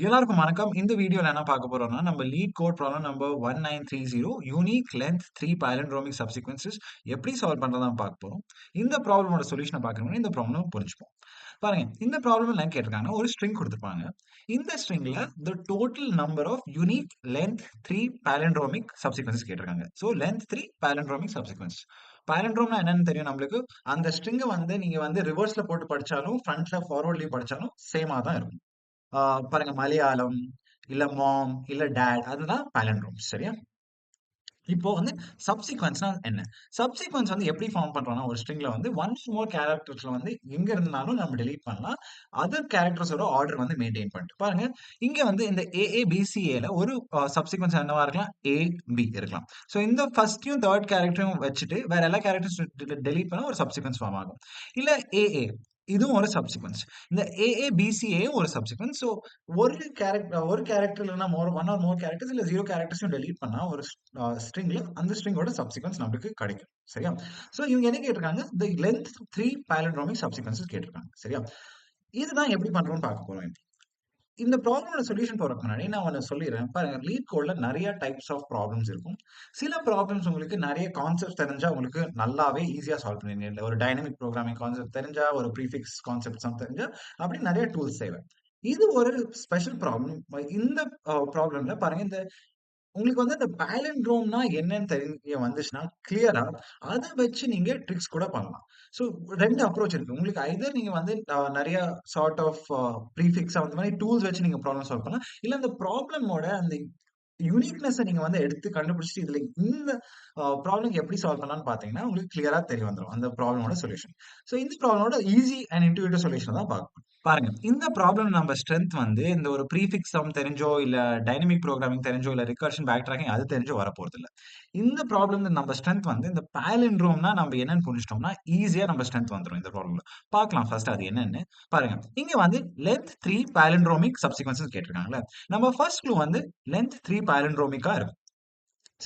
எல்லாருக்கும் வணக்கம். இந்த வீடியோல என்ன பார்க்க போறோம்னா, நம்ம LeetCode problem number 1930 unique length 3 palindromic subsequences எப்படி சால்வ் பண்றதுன்னு பார்க்க போறோம். இந்த ப்ராப்ளமோட சொல்யூஷன பார்க்கணும்னா இந்த ப்ராப்ளம் புரிஞ்சுப்போம். பாருங்க, இந்த ப்ராப்ளம் என்ன கேட்டிருக்காங்கன்னா, ஒரு ஸ்ட்ரிங் குடுத்திருப்பாங்க. இந்த ஸ்ட்ரிங்ல the total number of unique length 3 palindromic subsequences கேட்டிருக்காங்க. So length 3 palindromic subsequence. பாலிண்ட்ரோம்னா என்னன்னு தெரியும் நம்மளுக்கு. அந்த ஸ்ட்ரிங்க நீங்க ரிவர்ஸ்ல போட்டு படிச்சாலும், ஃப்ரண்ட்ல ஃபார்வர்ட்லயும் படிச்சாலும் சேமா தான் இருக்கும். பாருங்க மலையாளம், இல்ல மாம், இல்ல டாட் அதுதான் பாலிண்ட்ரோம்ஸ் சரியா? இப்போ சப்சீக்வென்ஸ்னா என்ன? சப்சீக்வென்ஸ் எப்படி ஃபார்ம் பண்றோம்னா, ஒரு ஸ்ட்ரிங்ல ஒன் ஆர் மோர் கேரக்டர்ஸ்ல எங்க இருந்தாலும் நம்ம டெலீட் பண்ணலாம். அதர் கேரக்டர்ஸோட ஆர்டர் மெயின்டெயின் பண்ணிட்டு. பாருங்க, இங்க இந்த ஏஏபிசிஏல ஒரு சப்சீக்வென்ஸ் என்னவா இருக்கலாம்? ஏ, பி இருக்கலாம். சோ இந்த ஃபர்ஸ்ட்டையும், தேர்ட் கேரக்டரையும் வச்சுட்டு வேற எல்லா கேரக்டர்ஸ் டெலீட் பண்ணா ஒரு சப்சீக்வென்ஸ் ஃபார்ம் ஆகும். இல்ல ஏஏ இதுவும் ஒரு சப்சீக்வென்ஸ். இந்த ஏஏபிசிஏ ஒரு சப்சீக்வென்ஸ். சோ ஒரு கேரக்டர் இல்லன்னா ஒன் ஆர் மோர் கேரக்டர்ஸ் இல்ல 0 கேரக்டர்ஸையும் டெலீட் பண்ணா ஒரு ஸ்ட்ரிங்ல அந்த ஸ்ட்ரிங்கோட சப்சீக்வென்ஸ் நமக்கு கிடைக்கும். சரியா? சோ இவங்க என்ன கேட்டிருக்காங்க? தி லென்த் 3 பாலிண்ட்ரோமிக் சப்சீக்வென்சஸ் கேட்டிருக்காங்க. சரியா? இதுதான் எப்படி பண்றோம்னு பார்க்க போறோம் இப்போ. இந்த ப்ராப்ளமோட சொல்யூஷன் போறதுக்கு முன்னாடி நான் ஒண்ணு சொல்லிடுறேன். பாருங்க, லீட் கோட்ல நெறைய டைப்ஸ் ஆஃப் ப்ராப்ளம்ஸ் இருக்கும். சில ப்ராப்ளம்ஸ் உங்களுக்கு நெறைய கான்செப்ட்ஸ் தெரிஞ்சா உங்களுக்கு நல்லாவே ஈஸியா சால்வ் பண்ணுவீங்க. இல்ல ஒரு டைனமிக் புரோகிராமிங் கான்செப்ட் தெரிஞ்சா, ஒரு ப்ரீஃபிக்ஸ் கான்செப்ட்ஸ் தெரிஞ்சா, அப்படி நெறைய டூல்ஸ் தேவை. இது ஒரு ஸ்பெஷல் ப்ராப்ளம். இந்த ப்ராப்ளம்ல பாருங்க, உங்களுக்கு அந்த பாலிண்ட்ரோம்னா என்னன்னு தெரிய வந்துச்சுன்னா, கிளியரா அத வச்சு நீங்க ட்ரிக்ஸ் கூட பண்ணலாம். சோ 2 அப்ரோச் இருக்கு. உங்களுக்கு ஐதர் நீங்க நெறைய சார்ட் ஆஃப் ப்ரீஃபிக்ஸ் அந்த மாரி டூல்ஸ் வச்சு நீங்க ப்ராப்ளம் சால்வ் பண்ணலாம். இல்ல அந்த ப்ராப்ளமோட அந்த யூனிக்னெஸ்ஸ நீங்க எடுத்து கண்டுபிடிச்சுட்டு, இதுல இந்த ப்ராப்ளம் எப்படி சால்வ் பண்ணலாம்னு பார்த்தீங்கன்னா, உங்களுக்கு கிளியரா தெரிய வந்துரும். அந்த ப்ராப்ளமோட சொல்யூஷன். சோ இந்த ப்ராப்ளமோட ஈஸி அண்ட் இன்ட்யூட்டிவ் சொல்யூஷன் தான் பார்க்க பாருங்க. இந்த ப்ராப்ளம் நம்ம ஸ்ட்ரென்த் இந்த ஒரு ப்ரீஃபிக்ஸ் சம் தெரிஞ்சோ, இல்ல டைனமிக் புரோகிராமிங் தெரிஞ்சோ, இல்ல ரிகர்ஷன் பேக் ட்ராக்கிங் அது தெரிஞ்சோ வரப்போறதில்ல. இந்த ப்ராப்ளம் நம்ம ஸ்ட்ரென்த் இந்த பாலிண்ட்ரோம்னா நம்ம என்னன்னு புரிஞ்சுட்டோம்னா, ஈஸியா நம்ம ஸ்ட்ரென்த் வந்துரும் இந்த ப்ராப்ளம்ல. பார்க்கலாம் ஃபர்ஸ்ட் அது என்னன்னு. பாருங்க, இங்க லென்த் 3 பாலிண்ட்ரோமிக் சப்சீக்வென்சஸ் கேட்டிருக்காங்கல்ல. நம்ம ஃபர்ஸ்ட் க்ளூ லென்த் 3 பாலிண்ட்ரோமிக்கா இருக்கும்.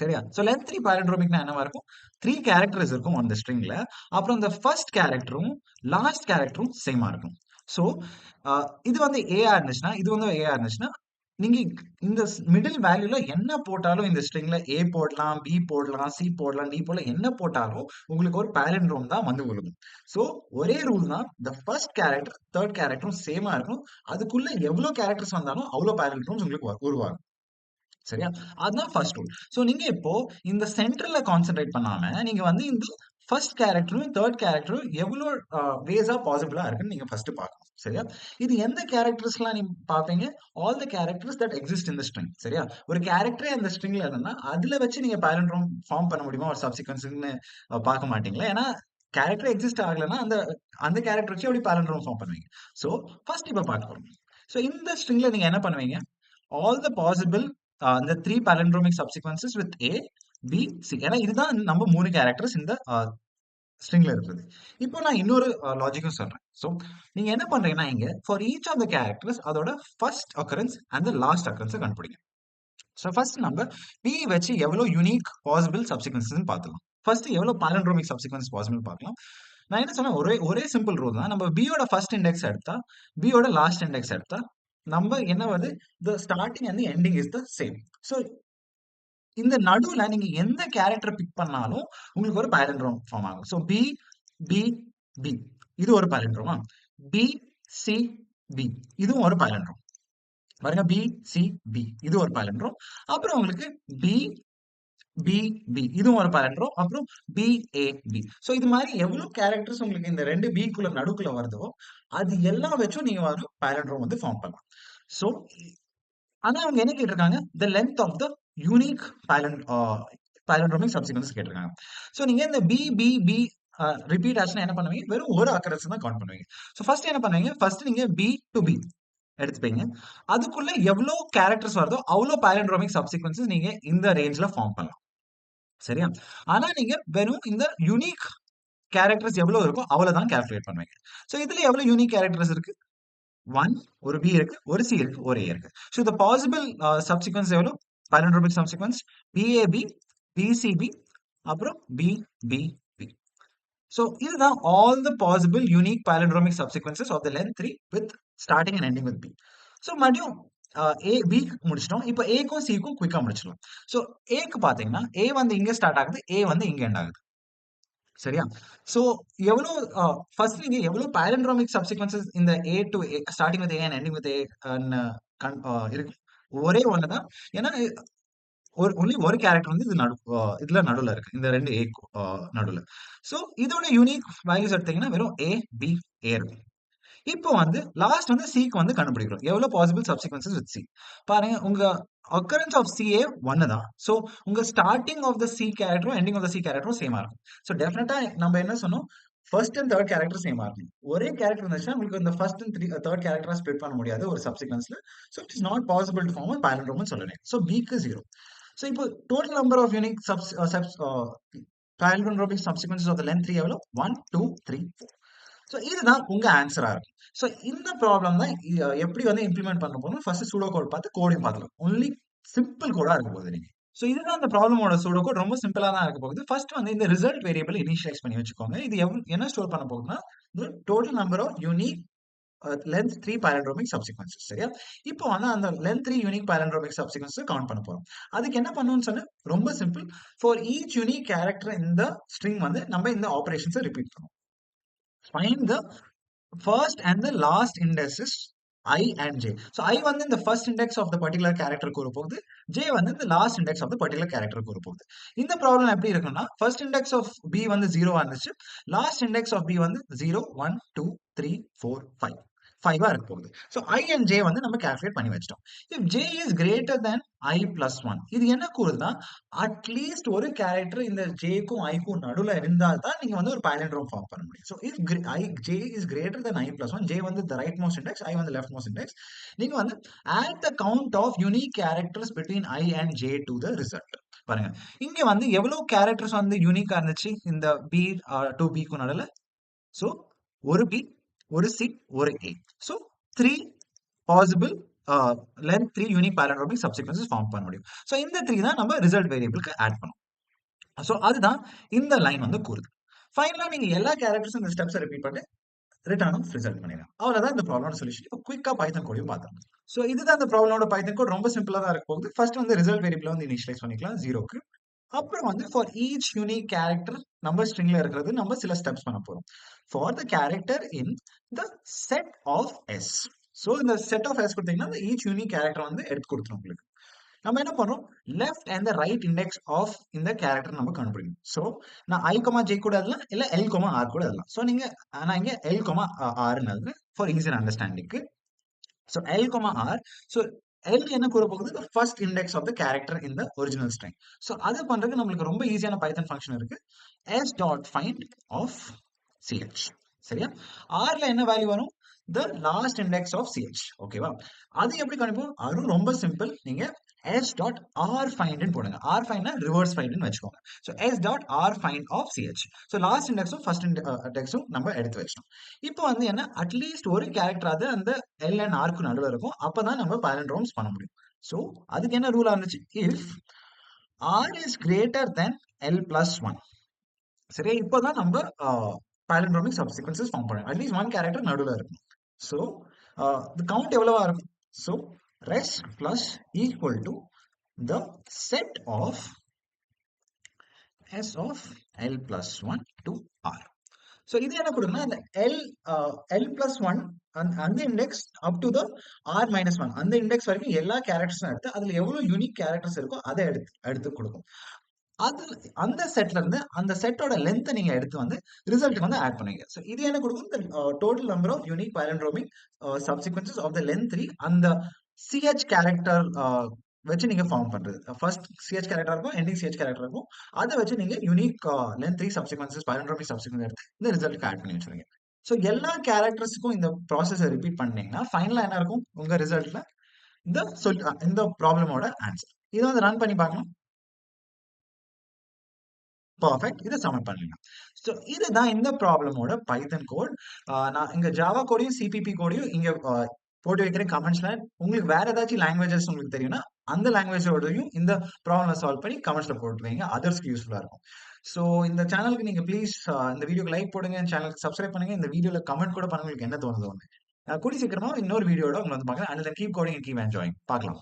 சரியா? சோ லென்த் 3 பாலிண்ட்ரோமிக்னா என்னவா இருக்கும்? 3 கேரக்டர்ஸ் இருக்கும் அந்த ஸ்ட்ரிங்ல. அப்புறம் இந்த ஃபர்ஸ்ட் கேரக்டரும், லாஸ்ட் கேரக்டரும் சேமா இருக்கும். சோ இது ஏ ஆ இருந்துச்சுன்னா, இது ஏ ஆ இருந்துச்சுன்னா, நீங்க இந்த மிடில் வேல்யூல என்ன போட்டாலும் இந்த ஸ்ட்ரிங்ல ஏ போடலாம், பி போடலாம், சி போடலாம், டி போடலாம். என்ன போட்டாலும் உங்களுக்கு ஒரு பாலிண்ட்ரோம் தான் விழுகும். சோ ஒரே ரூல் தான். தி ஃபர்ஸ்ட் கேரக்டர், தேர்ட் கேரக்டரும் சேமா இருக்கணும். அதுக்குள்ள எவ்வளவு கேரக்டர்ஸ் வந்தாலும் அவ்வளவு பாலிண்ட்ரோம்ஸ் உங்களுக்கு உருவாகும். சரியா? அதுதான் ஃபர்ஸ்ட் ரூல். சோ நீங்க இப்போ இந்த சென்டர்ல கான்சன்ட்ரேட் பண்ணாம, நீங்க இந்த ஃபர்ஸ்ட் கேரக்டரும், தேர்ட் கேரக்டரும் எவ்ளோ வேஸா பாசிபிளா இருக்குன்னு நீங்க ஃபர்ஸ்ட் பார்க்கணும். சரியா? இது எந்த கேரக்டர்ஸ்லாம் நீங்க பார்ப்பீங்க? All the characters that exist in the string. சரியா? ஒரு கேரக்டரே அந்த ஸ்ட்ரிங்ல இருந்தா, அதுல வச்சு நீங்க பாலிண்ட்ரோம் ஃபார்ம் பண்ண முடியுமா? ஒரு சப்சிக்வென்ஸ்ன்னு பார்க்க மாட்டீங்களா? ஏன்னா கேரக்டர் எக்ஸிஸ்ட் ஆகலன்னா, அந்த அந்த கேரக்டர் வச்சு எப்படி பாலிண்ட்ரோம் ஃபார்ம் பண்ணுவீங்க? சோ ஃபர்ஸ்ட் இப்ப பார்க்க போறோம். சோ இந்த ஸ்ட்ரிங்ல நீங்க என்ன பண்ணுவீங்க? ஆல் த பாசிபிள் இந்த 3 palindromic subsequences with A, B, C. ஏன்னா இதுதான் நம்ம 3 கேரக்டர்ஸ் இந்த ஸ்ட்ரிங்ல இருக்குது. இப்போ நான் இன்னொரு லாஜிக்கும் சொல்றேன். சோ நீங்க என்ன பண்றீங்கன்னா, இங்க for each of the characters அதோட first occurrence and the last occurrence கண்டுபிடிங்க. சோ ஃபர்ஸ்ட் நம்ம P வச்சு எவ்வளவு யூனிக் பாசிபிள் சப்சீக்வென்சஸ்ன்னு பார்த்துடலாம். ஃபர்ஸ்ட் எவ்வளவு பாலிண்ட்ரோமிக் சப்சீக்வென்ஸ் பாசிபிள் பார்க்கலாம். நான் என்ன சொன்னேன், ஒரே ஒரே சிம்பிள் ரூல் தான். நம்ம B யோட ஃபர்ஸ்ட் இண்டெக்ஸ் எடுத்தா, B யோட லாஸ்ட் இண்டெக்ஸ் எடுத்தா, நம்ம என்ன the starting and the ending is the same. So இந்த நடுவுல நீங்க எந்த கேரக்டர் பிக் பண்ணாலும் உங்களுக்கு ஒரு பாலிண்ட்ரோம் ஃபார்ம் ஆகும். சோ பி, பி, பி இது ஒரு பாலிண்ட்ரோமா? பி, சி, பி இதுவும் ஒரு பாலிண்ட்ரோம். பாருங்க, பி, சி, பி இது ஒரு பாலிண்ட்ரோம். அப்புறம் உங்களுக்கு பி, பி, பி இதுவும் ஒரு பாலிண்ட்ரோம். அப்புறம் பி, ஏ, பி. சோ இது மாதிரி எவ்வளவு கேரக்டர்ஸ் உங்களுக்கு இந்த 2 பிக்குள்ள நடுக்குள்ள வருதோ, அது எல்லாம் வச்சும் நீங்க ஒரு பாலிண்ட்ரோம் ஃபார்ம் பண்ணலாம். சோ ஆனா அவங்க என்ன கேட்டிருக்காங்க? The length of the unique palindromic subsequence கேட்டிருக்காங்க. சோ நீங்க இந்த பி, பி, பி ரிப்பீட் ஆச்சுன்னா என்ன பண்ணுவீங்க? வெறும் ஒரு அக்கரன்ஸ் தான் கவுண்ட் பண்ணுவீங்க. சோ ஃபர்ஸ்ட் என்ன பண்ணுவீங்க? ஃபர்ஸ்ட் நீங்க பி டு பி எடுத்துப்பீங்க. அதுக்குள்ள எவ்வளோ கேரக்டர்ஸ் வருதோ அவ்வளோ பாலிண்ட்ரோமிக் சப்சீக்வென்ஸஸ் நீங்க இந்த ரேஞ்ச்ல ஃபார்ம் பண்ணலாம். சரியா? ஆனா நீங்க வெறும் இந்த யூனிக் கேரக்டர்ஸ் எவ்வளவு இருக்கோ அவ்வளவுதான் கால்குலேட் பண்ணுவீங்க. சோ இதுல எவ்வளவு யூனிக் கேரக்டர்ஸ் இருக்கு? 1 ஒரு பி இருக்கு, ஒரு சி இருக்கு, ஒரு ஏ இருக்கு. சோ தி பாசிபிள் சப்சீக்வென்ஸ் எவ்வளவு? பாலிண்ட்ரோமிக் சப்சீக்வென்ஸ் பிஏபி, பிசிபி, அப்புறம் பிபிபி. சோ இதுதான் all the possible unique palindromic subsequences of the length 3 with starting and ending with B. So மறுபடியும் ஏ பிக்கு முடிச்சிட்டோம். இப்ப ஏக்கும் சிக்கும் குயிக்கா முடிச்சிடலாம். ஸோ ஏக்கு பார்த்தீங்கன்னா, ஏ வந்து இங்க ஸ்டார்ட் ஆகுது. ஏ வந்து இங்க எண்ட் ஆகுது. சரியா? ஸோ எவ்வளோ ஃபர்ஸ்ட் நீங்க எவ்வளோ பாலிண்ட்ரோமிக் சப்சிக்வென்சஸ் இந்த A to A starting with A and ending with A ன்னு இருக்கும். ஒரே ஒண்ணு தான். ஏன்னா ஒன்லி ஒரு கேரக்டர் வந்து இது இதுல நடுவுல இருக்கு. இந்த 2 ஏ நடுவுல. ஸோ இதோட யூனிக் வேல்யூஸ் எடுத்தீங்கன்னா வெறும் ஏ, பி, ஏ இருக்கும். இப்போ வந்து லாஸ்ட் வந்து சிக்கு வந்து கண்டுபிடிக்கிறோம். எவ்வளவு பாசிபிள் சப்சிக்வென்சஸ் வித் சி. பாருங்க உங்க occurrence ஆஃப் சிஏ 1 தான். ஸோ உங்க ஸ்டார்ட்டிங் ஆஃப் த சி கேரக்டரும் எண்டிங் ஆஃப் த சி கேரக்டரும் சேமா இருக்கும். ஸோ டெஃபினட்டா நம்ம என்ன சொன்னோம்? ஃபர்ஸ்ட் அண்ட் தேர்ட் கேரக்டர் சேமா இருக்கும். ஒரே கேரக்டர் இருந்துச்சுன்னா உங்களுக்கு இந்த ஃபர்ஸ்ட் அண்ட் தேர்ட் கேரக்டரா ஸ்ப்ளிட் பண்ண முடியாது ஒரு சப்சிக்வென்ஸ்ல. So it is not possible to form a பாலிண்ட்ரோம்னு சொல்லுறேன். ஸோ பிக்கு 0. ஸோ இப்போ total number of unique palindromic subsequences of the length 3 எவ்வளவு? 1, 2, 3, 4. ஸோ இதுதான் உங்க ஆன்சரா இருக்கும். ஸோ இந்த ப்ராப்ளம் தான் எப்படி வந்து இம்ப்ளிமெண்ட் பண்ண போறோம். ஃபர்ஸ்ட் சூடோ கோட் பார்த்து கோடையும் பார்க்கலாம். ஒன்லி சிம்பிள் கோடா இருக்க போகுது நீங்க. ஸோ இதுதான் அந்த ப்ராப்ளமோட சூடோ கோட். ரொம்ப சிம்பிளா தான் இருக்க போகுது. ஃபர்ஸ்ட் வந்து இந்த ரிசல்ட் வேரியபிள் இனிஷியலைஸ் பண்ணி வச்சுக்கோங்க. இது என்ன ஸ்டோர் பண்ண போகுதுன்னா, total number of unique length 3 palindromic subsequences. சரியா? இப்போ வந்து அந்த length 3 unique palindromic subsequences count பண்ண போறோம். அதுக்கு என்ன பண்ணணும்னு சொன்னா ரொம்ப simple. For each unique character இந்த ஸ்ட்ரிங் வந்து நம்ம இந்த ஆபரேஷன்ஸை ரிப்பீட் பண்ணுவோம். Find the first and the last indices I and j. So I வந்து இந்த first index of the particular character கூற போகுது. j வந்து இந்த last index of the particular character கூற போகுது. இந்த ப்ராப்ளம் எப்படி இருக்குன்னா, first index of b வந்து 0 இருந்துச்சு. last index of b வந்து 0, 1, 2, 3, 4, 5. 5 இருக்க போகுது. So I and j வந்து நம்ம கால்குலேட் பண்ணி வச்சிட்டோம். If j is greater than I plus 1, இது என்ன கூறுதுன்னா, அட்லீஸ்ட் ஒரு கேரக்டர் இந்த ஜேக்கும் ஐக்கும் நடுவுல இருந்தால் தான் நீங்க வந்து ஒரு பாலிண்ட்ரோம் ஃபார்ம் பண்ண முடியும். So if j is greater than I plus 1, j வந்து the rightmost index, I வந்து leftmost index, நீங்க வந்து add the count of unique characters between I and j to the result. பாருங்க இங்க வந்து எவ்வளவு கேரக்டர்ஸ் வந்து யூனிக்கா இருந்துச்சு இந்த b to b க்கு நடுவுல. ஸோ ஒரு b, ஒரு c, ஒரு a. So 3 possible length 3 unique palindromic subsequences form பண்ண முடியும். ஸோ இந்த 3 தான் நம்ம ரிசல்ட் வேரியபிளுக்கு ஆட் பண்ணும். ஸோ அதுதான் இந்த லைன் வந்து கூறுது. ஃபைனலா நீங்க எல்லா கேரக்டர்ஸும் இந்த ஸ்டெப்ஸை ரிப்பீட் பண்ணி ரிட்டர்ன் ஆஃப் ரிசல்ட் பண்ணிடலாம். அவ்வளவுதான் இந்த ப்ராப்ளமோட சொல்யூஷன். இப்போ குயிக்கா பைத்தன் கோடையும் பார்த்துருங்க. ஸோ இதுதான் இந்த ப்ராப்ளமோட பைத்தன் கோட். ரொம்ப சிம்பிளா தான் இருக்க போகுது. ஃபர்ஸ்ட் வந்து ரிசல்ட் வேரியபிள் வந்து இனிஷியலைஸ் பண்ணிக்கலாம் 0க்கு. அப்புறம் வந்து ஃபார் ஈச் யூனிக் கேரக்டர் நம்ம ஸ்ட்ரிங்ல இருக்கிறது நம்ம சில ஸ்டெப்ஸ் பண்ண போறோம். For the character in the set of S. So இந்த செட் ஆஃப் எஸ் கொடுத்தீங்கன்னா இந்த ஈச் யூனிக் கேரக்டர் வந்து எடுத்து கொடுத்துரும் உங்களுக்கு. நம்ம என்ன பண்றோம்? Left and the right index of இந்த கேரக்டர் நம்ம கண்டுபிடிக்கணும். ஸோ நான் ஐ கொமா ஜே கூட எழுதலாம், இல்ல எல் கொமா ஆர் கூட எழுதலாம். ஸோ நீங்க நான் இங்க எல் கொமா ஆர்னு எழுதுறேன் ஃபார் ஈஸியர் அண்டர்ஸ்டாண்டிங்க்கு. So L comma R. So L என்ன கூற போகுது? First index of the character in the original string. So அது பண்றதுக்கு நம்மளுக்கு ரொம்ப ஈஸியான பைத்தன் ஃபங்க்ஷன் இருக்கு. S dot find of C H. சரியா? ஆர்ல என்ன வேல்யூ வரும்? The last index of C H. ஓகேவா? அது எப்படி கண்டுபிடிப்போம்? அதுவும் ரொம்ப சிம்பிள். நீங்க s டாட் r find போடுங்க. r find ரிவர்ஸ் ஃபைண்ட் வச்சுக்கோங்க. So s dot r find of ch. So last இண்டெக்ஸும் ஃபர்ஸ்ட் இண்டெக்ஸும் நம்ம எடுத்து வச்சிட்டோம். இப்போ வந்து என்ன, அட்லீஸ்ட் ஒரு கேரக்டர் அது அந்த l and r க்கு நடுவில் இருக்கும். அப்பதான் நம்ம பாலிண்ட்ரோம்ஸ் பண்ண முடியும். ஸோ அதுக்கு என்ன ரூலா இருந்துச்சு? If r is greater than l plus 1. சரியா? இப்போதான் நம்ம பாலிண்ட்ரோமிக் சப்சிக்வென்சஸ் ஃபார்ம் பண்ணணும். அட்லீஸ்ட் ஒன் கேரக்டர் நடுவில் இருக்கும். ஸோ கவுண்ட் எவ்வளவா இருக்கும்? So res plus equal to the set of s of l plus 1 to r. So இது என்ன கொடுக்குன்னா அந்த l plus 1 அந்த index up to the r minus 1 அந்த இண்டெக்ஸ் வரைக்கும் எல்லா கேரக்டர்ஸும் எடுத்து அதுல எவ்வளவு யூனிக் கேரக்டர்ஸ் இருக்கோ அதை எடுத்து கொடுக்கும். அது அந்த செட்ல இருந்து அந்த செட்டோட லென்த் நீங்க எடுத்து வந்து ரிசல்ட்டுக்கு வந்து ஆட் பண்ணுவீங்க. ஸோ இது என்ன கொடுக்கும்? Total number of unique palindromic subsequences of the length 3 அந்த சிஹெச் கேரக்டர் வச்சு நீங்க ஃபார்ம் பண்றது. ஃபர்ஸ்ட் சிஹெச் கேரக்டர் இருக்கும், எண்டிங் சிஹெச் கேரக்டர் இருக்கும். அதை வச்சு நீங்க unique length 3 subsequences palindromic subsequence எடுத்து இந்த ரிசல்ட்டுக்கு ஆட் பண்ணி வச்சிருங்க. ஸோ எல்லா கேரக்டர்ஸுக்கும் இந்த ப்ராசஸை ரிப்பீட் பண்ணீங்கன்னா ஃபைனலா என்ன இருக்கும் உங்க ரிசல்ட்ல? இந்த ப்ராப்ளமோட ஆன்சர். இதை வந்து ரன் பண்ணி பார்க்கலாம். பர்ஃபெக்ட். இதை சப்மிட் பண்ணிடலாம். ஸோ இதுதான் இந்த ப்ராப்ளமோட பைத்தன் கோட். நான் இங்க ஜாவா கோடையும் சிபிபி கோடையும் இங்க போட்டு வைக்கிறேன் கமெண்ட்ஸ்ல. உங்களுக்கு வேற ஏதாச்சும் லாங்குவேஜஸ் உங்களுக்கு தெரியும்னா அந்த லாங்குவேஜோடையும் இந்த ப்ராப்ளம் சால்வ் பண்ணி கமெண்ட்ஸ்ல போட்டு வைங்க. அதர்ஸ்க்கு யூஸ்ஃபுல்லா இருக்கும். ஸோ இந்த சேனலுக்கு நீங்க ப்ளீஸ் இந்த வீடியோக்கு லைக் போடுங்க, சேனலுக்கு சப்ஸ்கிரைப் பண்ணுங்க. இந்த வீடியோல கமெண்ட் கூட பண்ணுங்க உங்களுக்கு என்ன தோணுது. கூடிய சீக்கிரமா இன்னொரு வீடியோட உங்கள வந்து பார்க்குறேன். Until then keep coding and keep enjoying. பார்க்கலாம்.